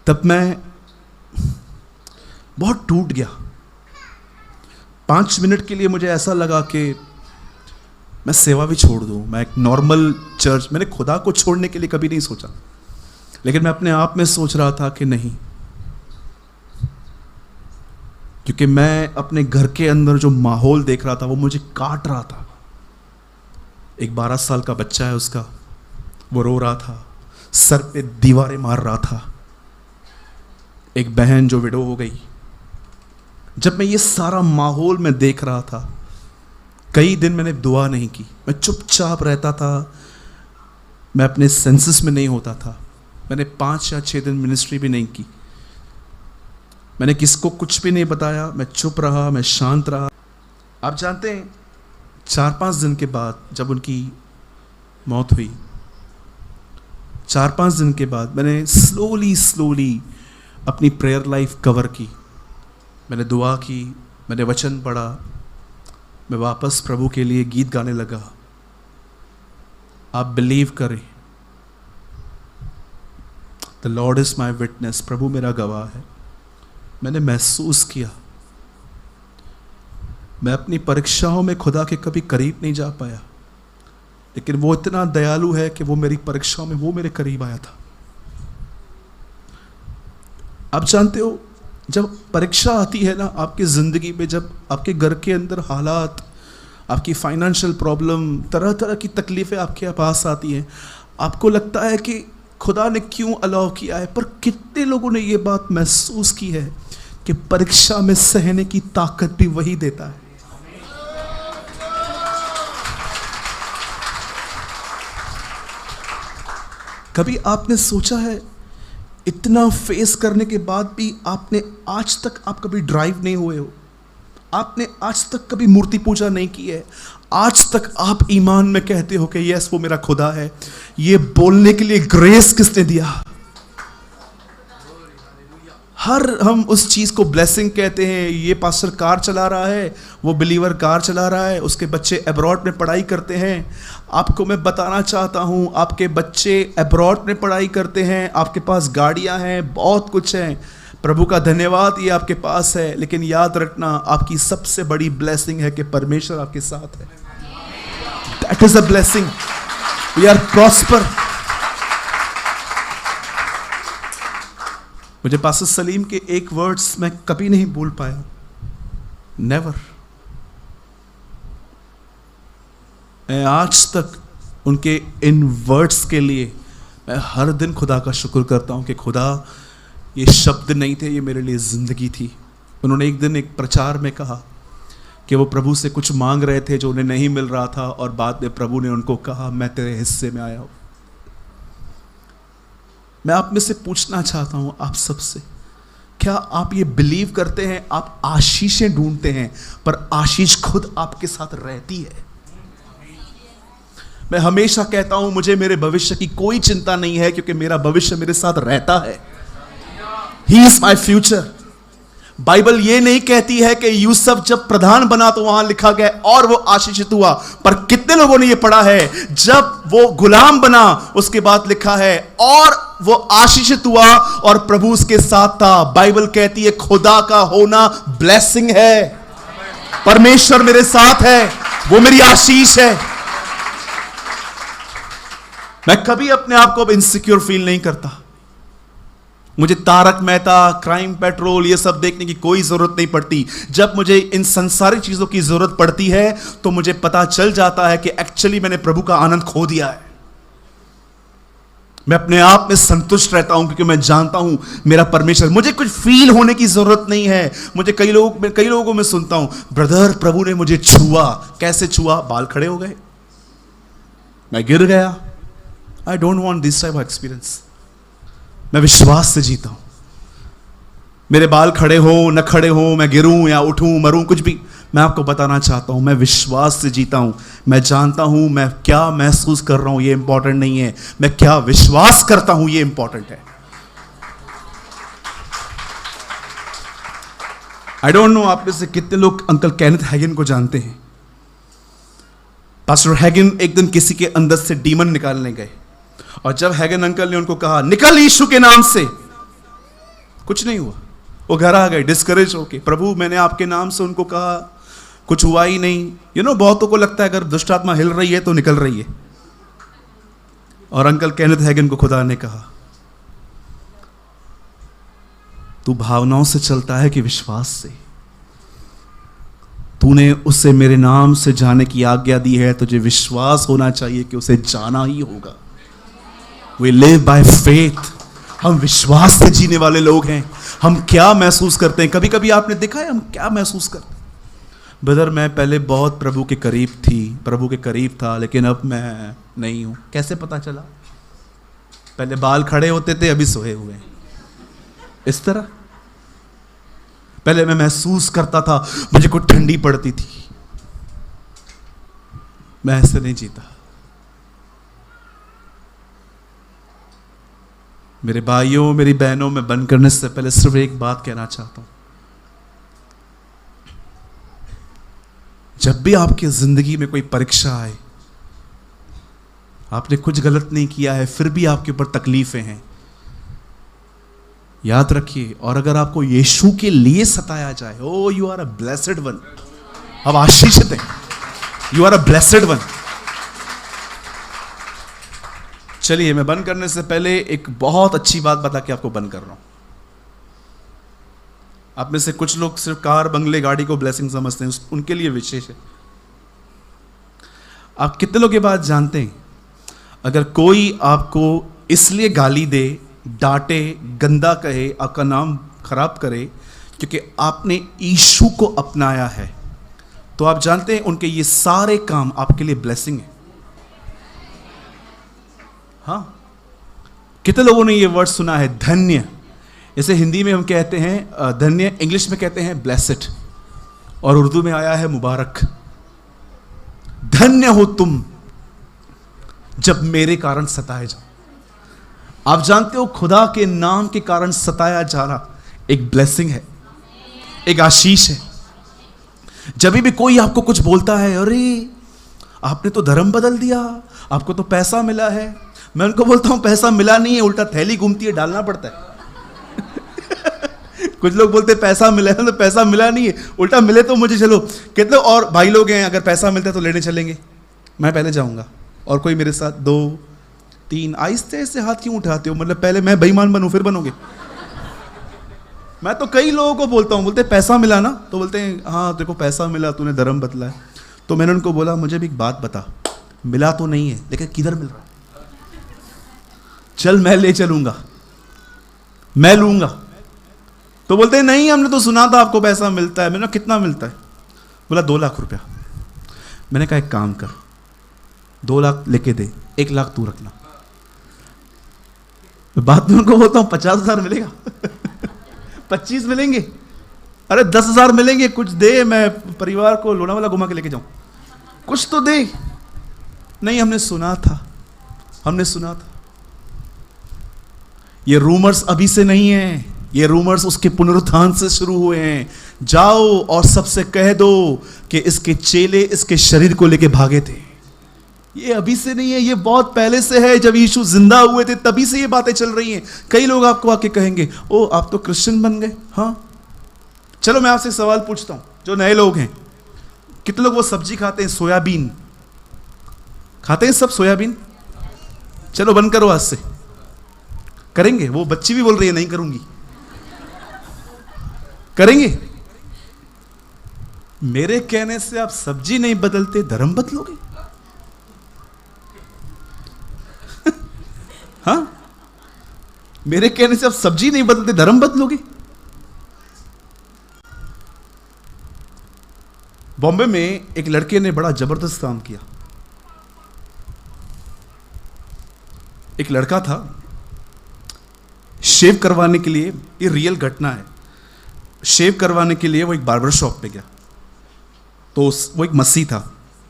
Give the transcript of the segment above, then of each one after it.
तब मैं बहुत टूट गया। 5 मिनट के लिए मुझे ऐसा लगा कि मैं सेवा भी छोड़ दूं, मैं एक नॉर्मल चर्च, मैंने खुदा को छोड़ने के लिए कभी नहीं सोचा, लेकिन मैं अपने आप में सोच रहा था कि नहीं, क्योंकि मैं अपने घर के अंदर जो माहौल देख रहा था वो मुझे काट रहा था। एक 12 साल का बच्चा है उसका, वो रो रहा था, सर पे दीवारें मार रहा था। एक बहन जो विडो हो गई। जब मैं ये सारा माहौल में देख रहा था, कई दिन मैंने दुआ नहीं की, मैं चुपचाप रहता था, मैं अपने सेंसेस में नहीं होता था। मैंने 5 या 6 दिन मिनिस्ट्री भी नहीं की, मैंने किसको कुछ भी नहीं बताया, मैं चुप रहा, मैं शांत रहा। आप जानते हैं 4-5 दिन के बाद जब उनकी मौत हुई, 4-5 दिन के बाद मैंने स्लोली अपनी प्रेयर लाइफ कवर की। मैंने दुआ की, मैंने वचन पढ़ा, मैं वापस प्रभु के लिए गीत गाने लगा। आप बिलीव करें, the lord is my witness, प्रभु मेरा गवाह है, मैंने महसूस किया मैं अपनी परीक्षाओं में खुदा के कभी करीब नहीं जा पाया, लेकिन वो इतना दयालु है कि वो मेरी परीक्षाओं में वो मेरे करीब आया था। आप जानते हो, जब परीक्षा आती है ना आपकी ज़िंदगी में, जब आपके घर के अंदर हालात, आपकी फाइनेंशियल प्रॉब्लम, तरह तरह की तकलीफ़ें आपके पास आती हैं, आपको लगता है कि खुदा ने क्यों अलाउ किया है। पर कितने लोगों ने ये बात महसूस की है कि परीक्षा में सहने की ताकत भी वही देता है। कभी आपने सोचा है, इतना फेस करने के बाद भी आपने आज तक आप कभी ड्राइव नहीं हुए हो, आपने आज तक कभी मूर्ति पूजा नहीं की है, आज तक आप ईमान में कहते हो कि यस वो मेरा खुदा है, ये बोलने के लिए ग्रेस किसने दिया। हम उस चीज़ को ब्लेसिंग कहते हैं। ये पास्टर कार चला रहा है, वो बिलीवर कार चला रहा है, उसके बच्चे अब्रॉड में पढ़ाई करते हैं। आपको मैं बताना चाहता हूँ, आपके बच्चे अब्रॉड में पढ़ाई करते हैं, आपके पास गाड़ियाँ हैं, बहुत कुछ है, प्रभु का धन्यवाद ये आपके पास है। लेकिन याद रखना, आपकी सबसे बड़ी ब्लेसिंग है कि परमेश्वर आपके साथ है। That is a blessing. We are prosper. मुझे पास्टर सलीम के एक वर्ड्स मैं कभी नहीं भूल पाया, नेवर। मैं आज तक उनके इन वर्ड्स के लिए मैं हर दिन खुदा का शुक्र करता हूं कि खुदा, ये शब्द नहीं थे, ये मेरे लिए ज़िंदगी थी। उन्होंने एक दिन एक प्रचार में कहा कि वो प्रभु से कुछ मांग रहे थे जो उन्हें नहीं मिल रहा था, और बाद में प्रभु ने उनको कहा, मैं तेरे हिस्से में आया हूँ। मैं आप में से पूछना चाहता हूँ, आप सबसे, क्या आप ये बिलीव करते हैं आप आशीषें ढूंढते हैं पर आशीष खुद आपके साथ रहती है? मैं हमेशा कहता हूं मुझे मेरे भविष्य की कोई चिंता नहीं है, क्योंकि मेरा भविष्य मेरे साथ रहता है। He is my future. Bible ये नहीं कहती है कि यूसुफ जब प्रधान बना तो वहां लिखा गया और वो आशीषित हुआ, पर कितने लोगों ने ये पढ़ा है जब वो गुलाम बना उसके बाद लिखा है और वो आशीषित हुआ और प्रभु उसके साथ था। बाइबल कहती है खुदा का होना ब्लेसिंग है, परमेश्वर मेरे साथ है, वो मेरी आशीष है। मैं कभी अपने आप को इनसिक्योर फील नहीं करता। मुझे तारक मेहता, क्राइम पेट्रोल ये सब देखने की कोई जरूरत नहीं पड़ती। जब मुझे इन संसारिक चीजों की जरूरत पड़ती है तो मुझे पता चल जाता है कि एक्चुअली मैंने प्रभु का आनंद खो दिया है। मैं अपने आप में संतुष्ट रहता हूं क्योंकि मैं जानता हूं मेरा परमेश्वर। मुझे कुछ फील होने की जरूरत नहीं है। मुझे कई लोगों को मैं सुनता हूं, ब्रदर प्रभु ने मुझे छुआ। कैसे छुआ? बाल खड़े हो गए, मैं गिर गया। I don't want this type of experience. मैं विश्वास से जीता हूं। मेरे बाल खड़े हो न खड़े हो, मैं गिरूं या उठूं, मरूं, कुछ भी, मैं आपको बताना चाहता हूं मैं विश्वास से जीता हूं। मैं जानता हूं मैं क्या महसूस कर रहा हूं ये इंपॉर्टेंट नहीं है, मैं क्या विश्वास करता हूं ये इंपॉर्टेंट है। आई डोंट नो आप में से कितने लोग अंकल केनेथ हैगिन को जानते हैं। पास्टर हैगिन एक दिन किसी के अंदर से डीमन निकालने गए और जब हैगिन अंकल ने उनको कहा निकल यीशु के नाम से, कुछ नहीं हुआ। वो घर आ गए डिस्करेज होके, प्रभु मैंने आपके नाम से उनको कहा, कुछ हुआ ही नहीं। बहुतों को लगता है अगर दुष्ट आत्मा हिल रही है तो निकल रही है। और अंकल केनेथ हैगन को खुदा ने कहा, तू भावनाओं से चलता है कि विश्वास से? तूने उससे मेरे नाम से जाने की आज्ञा दी है, तुझे विश्वास होना चाहिए कि उसे जाना ही होगा। We live by faith। हम विश्वास से जीने वाले लोग हैं। हम क्या महसूस करते हैं, कभी कभी आपने देखा है हम क्या महसूस करते हैं? ब्रदर मैं पहले बहुत प्रभु के करीब था, लेकिन अब मैं नहीं हूं। कैसे पता चला? पहले बाल खड़े होते थे, अभी सोए हुए हैं। इस तरह पहले मैं महसूस करता था मुझे कुछ ठंडी पड़ती थी, मैं ऐसे नहीं जीता। मेरे भाइयों मेरी बहनों, मैं बंद करने से पहले सिर्फ एक बात कहना चाहता हूं। जब भी आपकी जिंदगी में कोई परीक्षा आए, आपने कुछ गलत नहीं किया है फिर भी आपके ऊपर तकलीफें हैं, याद रखिए, और अगर आपको यीशु के लिए सताया जाए, oh you are a blessed one. अब आशीषित है, you are a blessed one. चलिए मैं बंद करने से पहले एक बहुत अच्छी बात बता के आपको बंद कर रहा हूं। आप में से कुछ लोग सिर्फ कार बंगले गाड़ी को ब्लेसिंग समझते हैं, उनके लिए विशेष है। आप कितने लोग ये बात जानते हैं, अगर कोई आपको इसलिए गाली दे, डांटे, गंदा कहे, आपका नाम खराब करे क्योंकि आपने यीशु को अपनाया है, तो आप जानते हैं उनके ये सारे काम आपके लिए ब्लेसिंग है। हाँ, कितने लोगों ने ये वर्ड सुना है धन्य? इसे हिंदी में हम कहते हैं धन्य, इंग्लिश में कहते हैं ब्लेसेड, और उर्दू में आया है मुबारक। धन्य हो तुम जब मेरे कारण सताए जाओ। आप जानते हो खुदा के नाम के कारण सताया जाना एक ब्लेसिंग है, एक आशीष है। जब भी कोई आपको कुछ बोलता है, अरे आपने तो धर्म बदल दिया, आपको तो पैसा मिला है, मैं उनको बोलता हूं पैसा मिला नहीं है, उल्टा थैली घूमती है, डालना पड़ता है। कुछ लोग बोलते हैं पैसा मिला है, तो पैसा मिला नहीं है, उल्टा मिले तो मुझे चलो। कितने और भाई लोग हैं अगर पैसा मिलता है तो लेने चलेंगे, मैं पहले जाऊंगा और कोई मेरे साथ, 2 3 आहिस्ते ऐसे हाथ क्यों उठाते हो? मतलब पहले मैं बेईमान बनूं फिर बनोगे? मैं तो कई लोगों को बोलता हूं, बोलते पैसा मिला ना, तो बोलते हैं हाँ तेरे को पैसा मिला, तूने धर्म बदला है। तो मैंने उनको बोला मुझे भी एक बात बता, मिला तो नहीं है लेकिन किधर मिल रहा है? चल मैं ले चलूंगा, मैं लूंगा। तो बोलते हैं नहीं हमने तो सुना था आपको पैसा मिलता है। मैंने कहा कितना मिलता है? बोला 2 लाख रुपया। मैंने कहा एक काम कर, 2 लाख लेके दे, 1 लाख तू रखना। बात में उनको बोलता हूं 50,000 मिलेगा 25 मिलेंगे, अरे 10,000 मिलेंगे, कुछ दे, मैं परिवार को लोनावाला घुमा के लेके जाऊं, कुछ तो दे। नहीं हमने सुना था, हमने सुना था। ये रूमर्स अभी से नहीं है, ये रूमर्स उसके पुनरुत्थान से शुरू हुए हैं। जाओ और सबसे कह दो कि इसके चेले इसके शरीर को लेके भागे थे। ये अभी से नहीं है, ये बहुत पहले से है। जब यीशु जिंदा हुए थे तभी से ये बातें चल रही हैं। कई लोग आपको आके कहेंगे ओ आप तो क्रिश्चियन बन गए। हाँ चलो मैं आपसे एक सवाल पूछता हूं, जो नए लोग हैं, कितने लोग वो सब्जी खाते हैं सोयाबीन? खाते हैं सब सोयाबीन? चलो बंद करो, आज से करेंगे। वो बच्ची भी बोल रही है नहीं करूंगी, करेंगे। मेरे कहने से आप सब्जी नहीं बदलते, धर्म बदलोगे? हाँ, मेरे कहने से आप सब्जी नहीं बदलते, धर्म बदलोगे? बॉम्बे में एक लड़के ने बड़ा जबरदस्त काम किया। एक लड़का था, शेव करवाने के लिए, ये रियल घटना है, शेव करवाने के लिए वो एक बार्बर शॉप पे गया। तो वो एक मसीह था,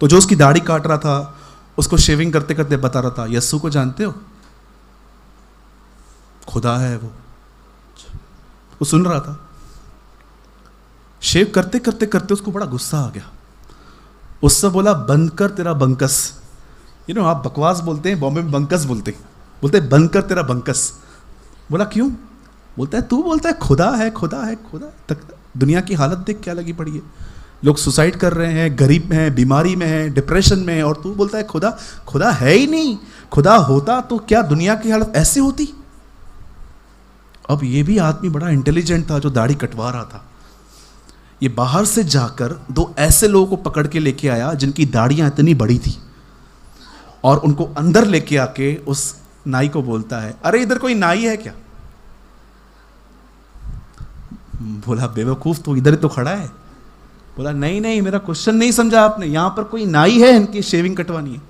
तो जो उसकी दाढ़ी काट रहा था उसको शेविंग करते करते बता रहा था, यस्सु को जानते हो? खुदा है वो सुन रहा था। शेव करते करते करते उसको बड़ा गुस्सा आ गया। उससे बोला बंद कर तेरा बंकस। आप बकवास बोलते हैं, बॉम्बे में बंकस बोलते हैं, बोलते बंद कर तेरा बंकस। बोला क्यों? बोलता है, तू बोलता है खुदा है, खुदा है, खुदा है। तक दुनिया की हालत देख क्या लगी पड़ी है। लोग सुसाइड कर रहे हैं, गरीब हैं, बीमारी में हैं, डिप्रेशन में हैं, और तू बोलता है खुदा। खुदा है ही नहीं। खुदा होता तो क्या दुनिया की हालत ऐसे होती। अब ये भी आदमी बड़ा इंटेलिजेंट था जो दाढ़ी कटवा रहा था। ये बाहर से जाकर 2 ऐसे लोगों को पकड़ के लेके आया जिनकी दाढ़ियां इतनी बड़ी थी, और उनको अंदर लेके आके उस नाई को बोलता है, अरे इधर कोई नाई है क्या। बोला, बेवकूफ, तो इधर ही तो खड़ा है। बोला, नहीं नहीं, मेरा क्वेश्चन नहीं समझा आपने, यहां पर कोई नाई है, इनकी शेविंग कटवानी है।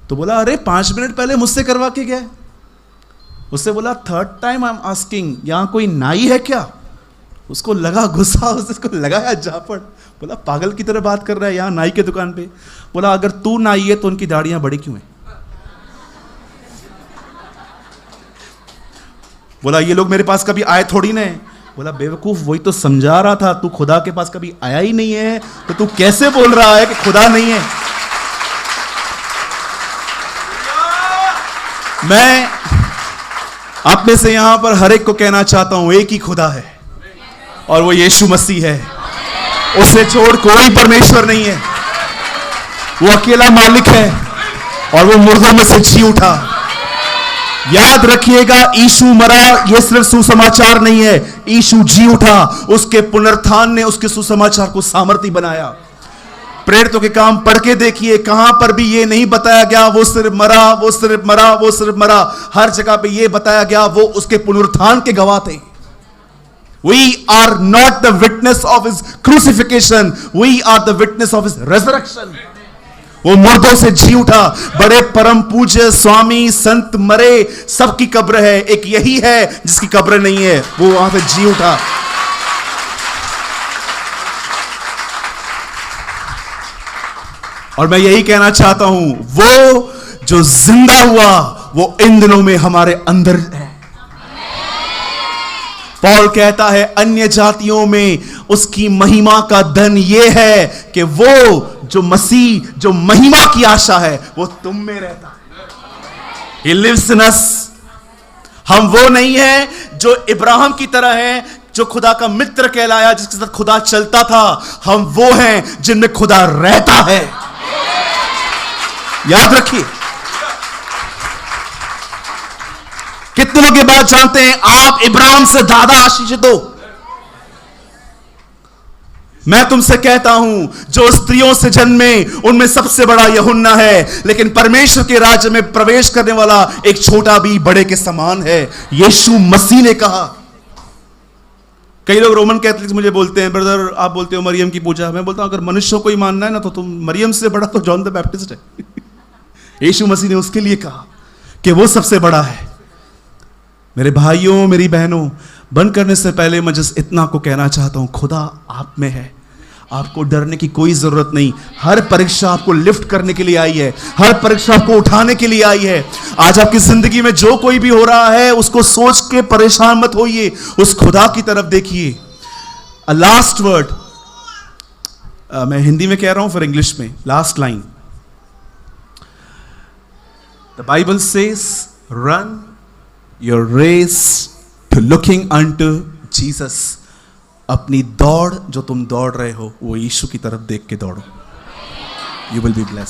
तो बोला, अरे 5 मिनट पहले मुझसे करवा के गया। उससे बोला, 3rd time I am asking, यहां कोई नाई है क्या। उसको लगा गुस्सा, उसको लगाया झापड़। बोला, पागल की तरह बात कर रहा है यहां नाई के दुकान पे। बोला, अगर तू नाई है तो उनकी दाढ़ियां बड़ी क्यों है। बोला, ये लोग मेरे पास कभी आए थोड़ी ना। बोला, बेवकूफ, वही तो समझा रहा था, तू खुदा के पास कभी आया ही नहीं है तो तू कैसे बोल रहा है कि खुदा नहीं है। मैं आप में से यहां पर हर एक को कहना चाहता हूं, एक ही खुदा है और वो यीशु मसीह है। उसे छोड़ कोई परमेश्वर नहीं है। वो अकेला मालिक है और वो मुर्दों में से जी उठा। याद रखिएगा, यीशु मरा, ये सिर्फ सुसमाचार नहीं है, यीशु जी उठा। उसके पुनरुत्थान ने उसके सुसमाचार को सामर्थ्य बनाया। प्रेरितों के काम पढ़ के देखिए, कहां पर भी ये नहीं बताया गया वो सिर्फ मरा, वो सिर्फ मरा, वो सिर्फ मरा। हर जगह पे ये बताया गया वो उसके पुनरुत्थान के गवाह थे। We are not the witness of his crucifixion, we are the witness of his resurrection. वो मुर्दों से जी उठा। बड़े परम पूज्य स्वामी संत मरे, सबकी कब्र है, एक यही है जिसकी कब्र नहीं है, वो वहां पे जी उठा। और मैं यही कहना चाहता हूं, वो जो जिंदा हुआ वो इन दिनों में हमारे अंदर है। पौल कहता है, अन्य जातियों में उसकी महिमा का धन यह है कि वो जो मसीह, जो महिमा की आशा है, वो तुम में रहता है। He lives in us। हम वो नहीं है जो इब्राहिम की तरह है, जो खुदा का मित्र कहलाया, जिसके साथ खुदा चलता था। हम वो हैं जिनमें खुदा रहता है। याद रखिए, कितने लोग ये बात जानते हैं, आप इब्राहिम से ज्यादा आशीषित हो। मैं तुमसे कहता हूं, जो स्त्रियों से जन्मे उनमें सबसे बड़ा यूहन्ना है, लेकिन परमेश्वर के राज्य में प्रवेश करने वाला एक छोटा भी बड़े के समान है। यीशु मसीह ने कहा। कई लोग रोमन कैथलिक्स मुझे बोलते हैं, ब्रदर आप बोलते हो मरियम की पूजा। मैं बोलता हूं, अगर मनुष्यों को ही मानना है ना तो तुम मरियम से बड़ा तो जॉन द बैप्टिस्ट है। यीशु मसीह ने उसके लिए कहा कि वो सबसे बड़ा है। मेरे भाइयों, मेरी बहनों, बंद करने से पहले मैं जिस इतना को कहना चाहता हूं, खुदा आप में है। आपको डरने की कोई जरूरत नहीं। हर परीक्षा आपको लिफ्ट करने के लिए आई है, हर परीक्षा आपको उठाने के लिए आई है। आज आपकी जिंदगी में जो कोई भी हो रहा है, उसको सोच के परेशान मत होइए, उस खुदा की तरफ देखिए। लास्ट वर्ड मैं हिंदी में कह रहा हूं, फिर इंग्लिश में। Last line, the Bible says, run your race to looking unto Jesus. अपनी दौड़ जो तुम दौड़ रहे हो, वो यीशु की तरफ देख के दौड़ो। You will be blessed.